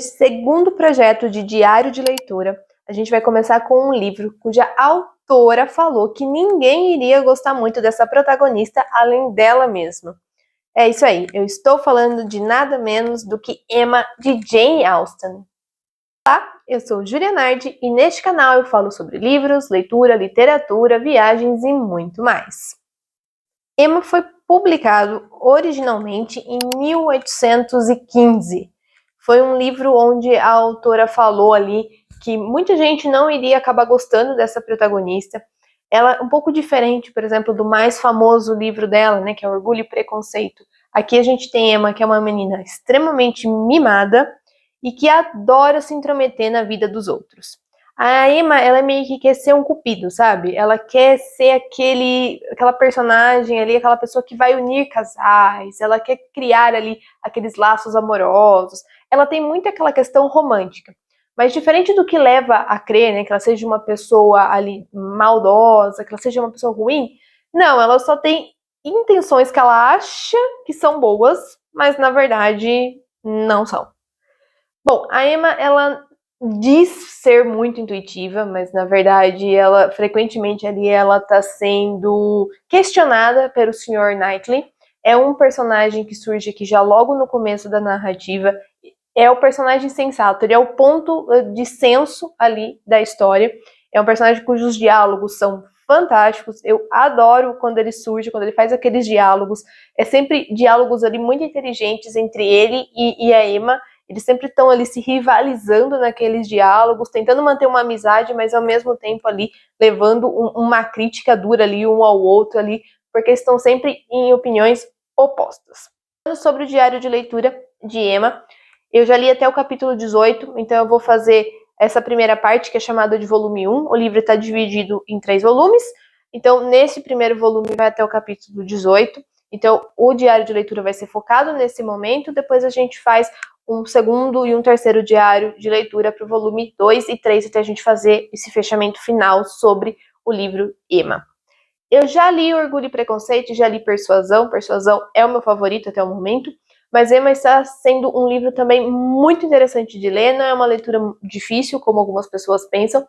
Segundo projeto de diário de leitura, a gente vai começar com um livro cuja autora falou que ninguém iria gostar muito dessa protagonista além dela mesma. É isso aí, eu estou falando de nada menos do que Emma, de Jane Austen. Olá, eu sou Júlia Nardi e neste canal eu falo sobre livros, leitura, literatura, viagens e muito mais. Emma foi publicado originalmente em 1815. Foi um livro onde a autora falou ali que muita gente não iria acabar gostando dessa protagonista. Ela é um pouco diferente, por exemplo, do mais famoso livro dela, né, que é Orgulho e Preconceito. Aqui a gente tem Emma, que é uma menina extremamente mimada e que adora se intrometer na vida dos outros. A Emma, ela meio que quer ser um cupido, sabe? Ela quer ser aquela personagem ali, aquela pessoa que vai unir casais, ela quer criar ali aqueles laços amorosos. Ela tem muito aquela questão romântica. Mas diferente do que leva a crer, né, que ela seja uma pessoa ali maldosa, que ela seja uma pessoa ruim, não, ela só tem intenções que ela acha que são boas, mas na verdade não são. Bom, a Emma, ela diz ser muito intuitiva, mas na verdade ela frequentemente ali ela está sendo questionada pelo Sr. Knightley. É um personagem que surge aqui já logo no começo da narrativa. É o personagem sensato, ele é o ponto de senso ali da história. É um personagem cujos diálogos são fantásticos. Eu adoro quando ele surge, quando ele faz aqueles diálogos. É sempre diálogos ali muito inteligentes entre ele e a Emma. Eles sempre estão ali se rivalizando naqueles diálogos, tentando manter uma amizade, mas ao mesmo tempo ali levando uma crítica dura ali um ao outro ali, porque estão sempre em opiniões opostas. Sobre o diário de leitura de Emma, eu já li até o capítulo 18, então eu vou fazer essa primeira parte, que é chamada de volume 1. O livro está dividido em 3 volumes, então nesse primeiro volume vai até o capítulo 18. Então o diário de leitura vai ser focado nesse momento, depois a gente faz um segundo e um terceiro diário de leitura para o volume 2 e 3, até a gente fazer esse fechamento final sobre o livro Emma. Eu já li Orgulho e Preconceito, já li Persuasão. Persuasão é o meu favorito até o momento, mas Emma está sendo um livro também muito interessante de ler, não é uma leitura difícil, como algumas pessoas pensam.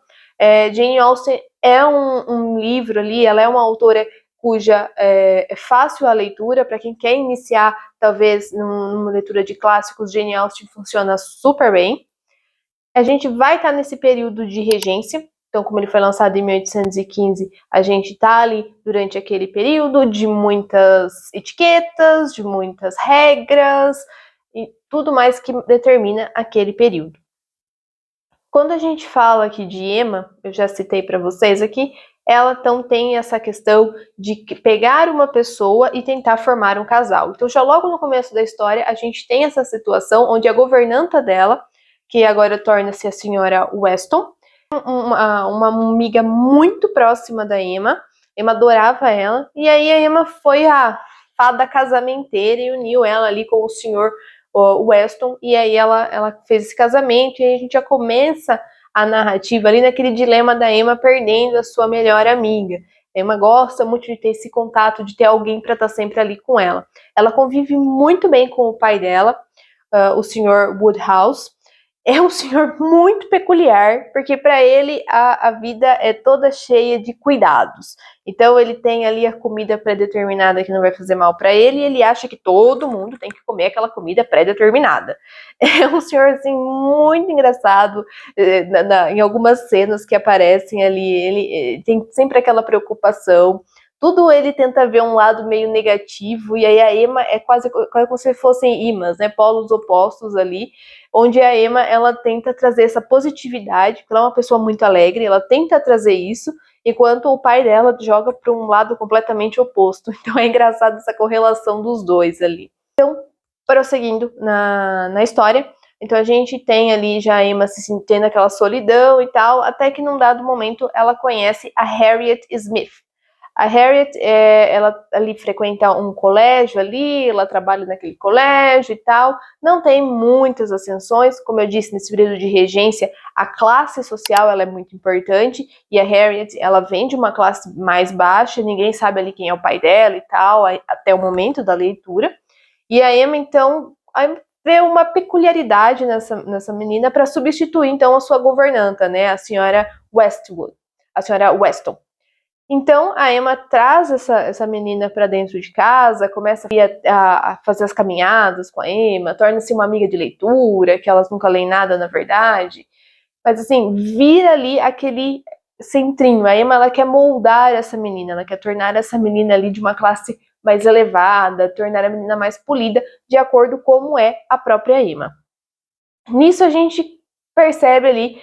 Jane Austen é um livro ali, ela é uma autora cuja é fácil a leitura, para quem quer iniciar, talvez, numa leitura de clássicos, Jane Austen funciona super bem. A gente vai estar nesse período de regência, então, como ele foi lançado em 1815, a gente está ali durante aquele período de muitas etiquetas, de muitas regras e tudo mais que determina aquele período. Quando a gente fala aqui de Emma, eu já citei para vocês aqui, ela então tem essa questão de pegar uma pessoa e tentar formar um casal. Então, já logo no começo da história, a gente tem essa situação onde a governanta dela, que agora torna-se a senhora Weston, uma amiga muito próxima da Emma. Emma adorava ela, e aí a Emma foi a fada casamenteira e uniu ela ali com o senhor Weston, e aí ela fez esse casamento, e aí a gente já começa a narrativa ali naquele dilema da Emma perdendo a sua melhor amiga. A Emma gosta muito de ter esse contato, de ter alguém para estar sempre ali com ela. Ela convive muito bem com o pai dela, o Sr. Woodhouse. É um senhor muito peculiar, porque para ele a vida é toda cheia de cuidados. Então ele tem ali a comida pré-determinada que não vai fazer mal para ele, e ele acha que todo mundo tem que comer aquela comida pré-determinada. É um senhor assim muito engraçado, em algumas cenas que aparecem ali, ele tem sempre aquela preocupação. Tudo ele tenta ver um lado meio negativo, e aí a Emma é quase como se fossem imãs, né, polos opostos ali, onde a Emma, ela tenta trazer essa positividade, porque ela é uma pessoa muito alegre, ela tenta trazer isso, enquanto o pai dela joga para um lado completamente oposto. Então é engraçado essa correlação dos dois ali. Então, prosseguindo na história, então a gente tem ali já a Emma se sentindo aquela solidão e tal, até que num dado momento ela conhece a Harriet Smith. A Harriet, ela ali frequenta um colégio ali, ela trabalha naquele colégio e tal, não tem muitas ascensões, como eu disse, nesse período de regência, a classe social ela é muito importante, e a Harriet, ela vem de uma classe mais baixa, ninguém sabe ali quem é o pai dela e tal, até o momento da leitura, e a Emma, então, vê uma peculiaridade nessa menina para substituir, então, a sua governanta, né, a senhora Westwood, a senhora Weston. Então, a Emma traz essa menina para dentro de casa, começa a fazer as caminhadas com a Emma, torna-se uma amiga de leitura, que elas nunca leem nada, na verdade. Mas, assim, vira ali aquele centrinho. A Emma, ela quer moldar essa menina, ela quer tornar essa menina ali de uma classe mais elevada, tornar a menina mais polida, de acordo com como é a própria Emma. Nisso a gente percebe ali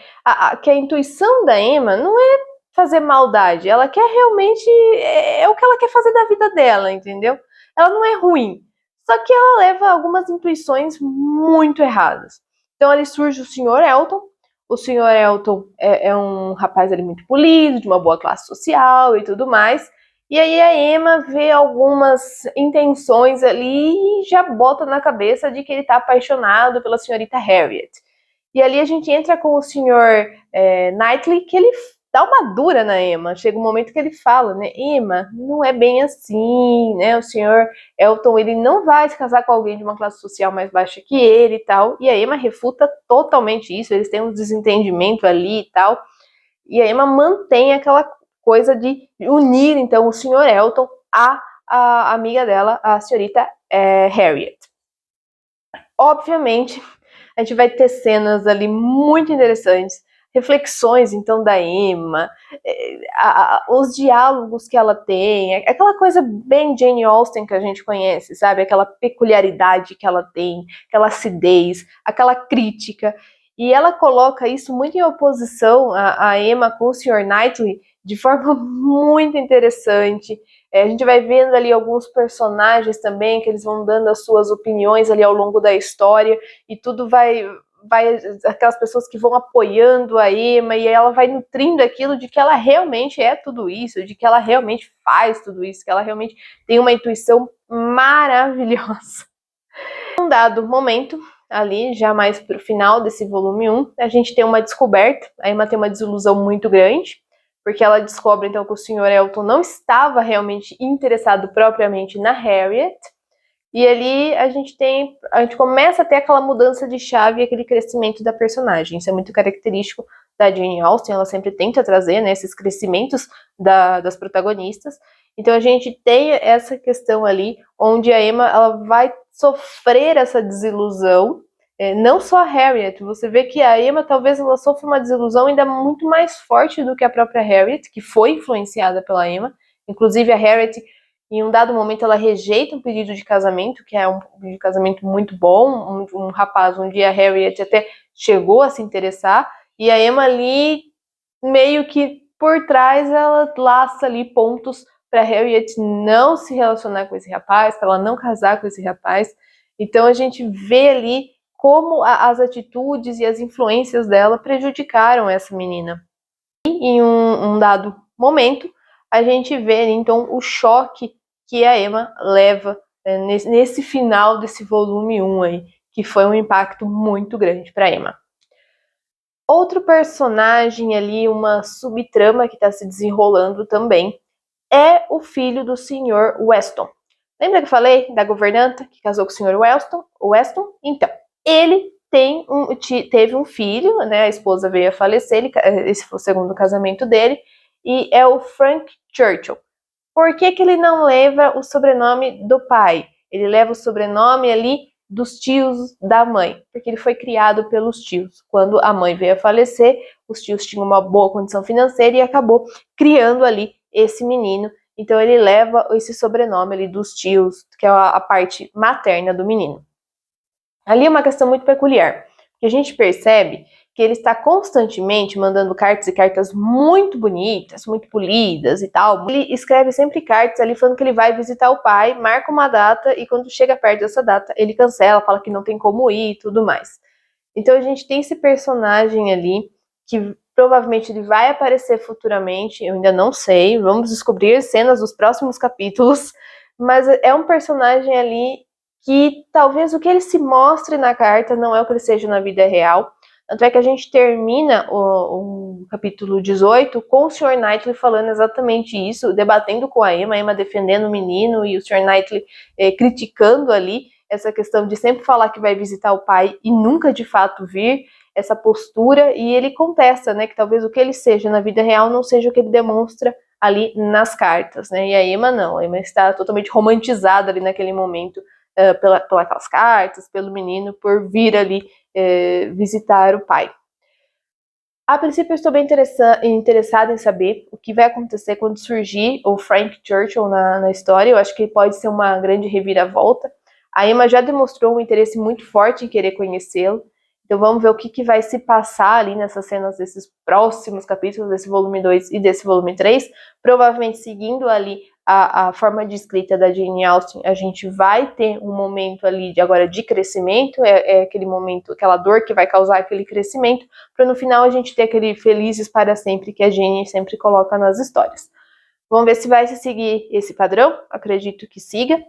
que a intuição da Emma não é fazer maldade, ela quer realmente, é o que ela quer fazer da vida dela, entendeu? Ela não é ruim, só que ela leva algumas intuições muito erradas. Então ali surge o Sr. Elton. O Sr. Elton é um rapaz ali muito polido, de uma boa classe social e tudo mais. E aí a Emma vê algumas intenções ali e já bota na cabeça de que ele tá apaixonado pela senhorita Harriet. E ali a gente entra com o Sr. Knightley, que ele dá uma dura na Emma. Chega um momento que ele fala, né, Emma, não é bem assim, né, o Sr. Elton, ele não vai se casar com alguém de uma classe social mais baixa que ele e tal. E a Emma refuta totalmente isso, eles têm um desentendimento ali e tal. E a Emma mantém aquela coisa de unir, então, o Sr. Elton a amiga dela, a senhorita Harriet. Obviamente, a gente vai ter cenas ali muito interessantes, reflexões, então, da Emma, os diálogos que ela tem, aquela coisa bem Jane Austen que a gente conhece, sabe? Aquela peculiaridade que ela tem, aquela acidez, aquela crítica. E ela coloca isso muito em oposição a Emma com o Sr. Knightley de forma muito interessante. A gente vai vendo ali alguns personagens também, que eles vão dando as suas opiniões ali ao longo da história, e tudo vai aquelas pessoas que vão apoiando a Emma, e ela vai nutrindo aquilo de que ela realmente é tudo isso, de que ela realmente faz tudo isso, que ela realmente tem uma intuição maravilhosa. Num dado momento, ali, já mais pro final desse volume 1, a gente tem uma descoberta, a Emma tem uma desilusão muito grande, porque ela descobre então que o Sr. Elton não estava realmente interessado propriamente na Harriet, e ali a gente começa a ter aquela mudança de chave e aquele crescimento da personagem. Isso é muito característico da Jane Austen, ela sempre tenta trazer, né, esses crescimentos das protagonistas. Então a gente tem essa questão ali, onde a Emma ela vai sofrer essa desilusão, não só a Harriet, você vê que a Emma talvez ela sofra uma desilusão ainda muito mais forte do que a própria Harriet, que foi influenciada pela Emma. Inclusive a Harriet, em um dado momento, ela rejeita um pedido de casamento, que é um pedido de casamento muito bom, um rapaz, um dia a Harriet até chegou a se interessar, e a Emma ali, meio que por trás, ela laça ali pontos para Harriet não se relacionar com esse rapaz, para ela não casar com esse rapaz. Então a gente vê ali como as atitudes e as influências dela prejudicaram essa menina. E em um dado momento, a gente vê então o choque que a Emma leva nesse final desse volume 1 aí, que foi um impacto muito grande para Emma. Outro personagem ali, uma subtrama que está se desenrolando também, é o filho do Sr. Weston. Lembra que eu falei da governanta que casou com o Sr. Weston? Então, ele teve um filho, né? A esposa veio a falecer, esse foi o segundo casamento dele, e é o Frank Churchill. Por que ele não leva o sobrenome do pai? Ele leva o sobrenome ali dos tios da mãe, porque ele foi criado pelos tios. Quando a mãe veio a falecer, os tios tinham uma boa condição financeira e acabou criando ali esse menino. Então ele leva esse sobrenome ali dos tios, que é a parte materna do menino. Ali é uma questão muito peculiar, porque a gente percebe que ele está constantemente mandando cartas e cartas muito bonitas, muito polidas e tal. Ele escreve sempre cartas ali falando que ele vai visitar o pai, marca uma data e quando chega perto dessa data ele cancela, fala que não tem como ir e tudo mais. Então a gente tem esse personagem ali que provavelmente ele vai aparecer futuramente, eu ainda não sei, vamos descobrir cenas dos próximos capítulos, mas é um personagem ali que talvez o que ele se mostre na carta não é o que ele seja na vida real. Tanto é que a gente termina o capítulo 18 com o Sr. Knightley falando exatamente isso, debatendo com a Emma defendendo o menino e o Sr. Knightley criticando ali essa questão de sempre falar que vai visitar o pai e nunca de fato vir, essa postura, e ele contesta, né, que talvez o que ele seja na vida real não seja o que ele demonstra ali nas cartas, né, e a Emma não, a Emma está totalmente romantizada ali naquele momento, pelas cartas, pelo menino, por vir ali visitar o pai. A princípio, eu estou bem interessada em saber o que vai acontecer quando surgir o Frank Churchill na história. Eu acho que pode ser uma grande reviravolta. A Emma já demonstrou um interesse muito forte em querer conhecê-lo. Então vamos ver o que vai se passar ali nessas cenas desses próximos capítulos, desse volume 2 e desse volume 3. Provavelmente seguindo ali a forma de escrita da Jane Austen, a gente vai ter um momento ali agora de crescimento, é aquele momento, aquela dor que vai causar aquele crescimento, para no final a gente ter aquele felizes para sempre que a Jane sempre coloca nas histórias. Vamos ver se vai se seguir esse padrão, acredito que siga.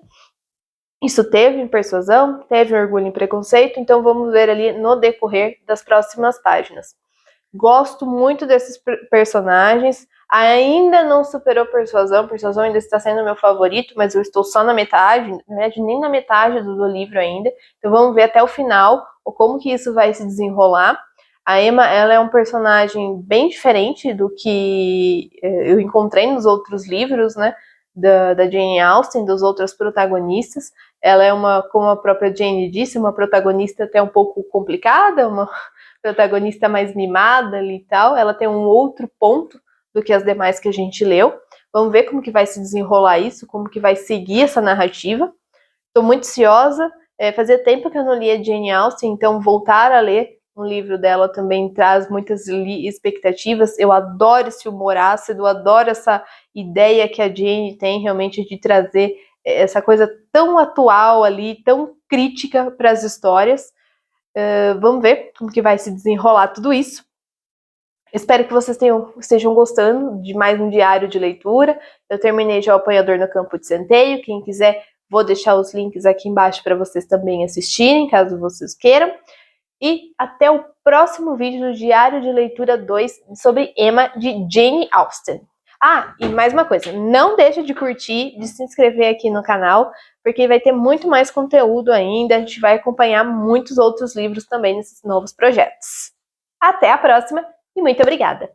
Isso teve em Persuasão, teve em Orgulho e Preconceito, então vamos ver ali no decorrer das próximas páginas. Gosto muito desses personagens, ainda não superou Persuasão ainda está sendo meu favorito, mas eu estou só na metade, nem na metade do livro ainda, então vamos ver até o final como que isso vai se desenrolar. A Emma, ela é um personagem bem diferente do que eu encontrei nos outros livros, né, da Jane Austen, dos outros protagonistas. Ela é como a própria Jane disse, uma protagonista até um pouco complicada, uma protagonista mais mimada ali e tal. Ela tem um outro ponto do que as demais que a gente leu. Vamos ver como que vai se desenrolar isso, como que vai seguir essa narrativa. Estou muito ansiosa. Fazia tempo que eu não lia Jane Austen, então voltar a ler um livro dela também traz muitas expectativas. Eu adoro esse humor ácido, eu adoro essa ideia que a Jane tem realmente de trazer essa coisa tão atual ali, tão crítica para as histórias. Vamos ver como que vai se desenrolar tudo isso. Espero que vocês estejam gostando de mais um diário de leitura. Eu terminei já o Apanhador no Campo de Centeio. Quem quiser, vou deixar os links aqui embaixo para vocês também assistirem, caso vocês queiram. E até o próximo vídeo do Diário de Leitura 2 sobre Emma, de Jane Austen. Ah, e mais uma coisa, não deixe de curtir, de se inscrever aqui no canal, porque vai ter muito mais conteúdo ainda, a gente vai acompanhar muitos outros livros também nesses novos projetos. Até a próxima e muito obrigada!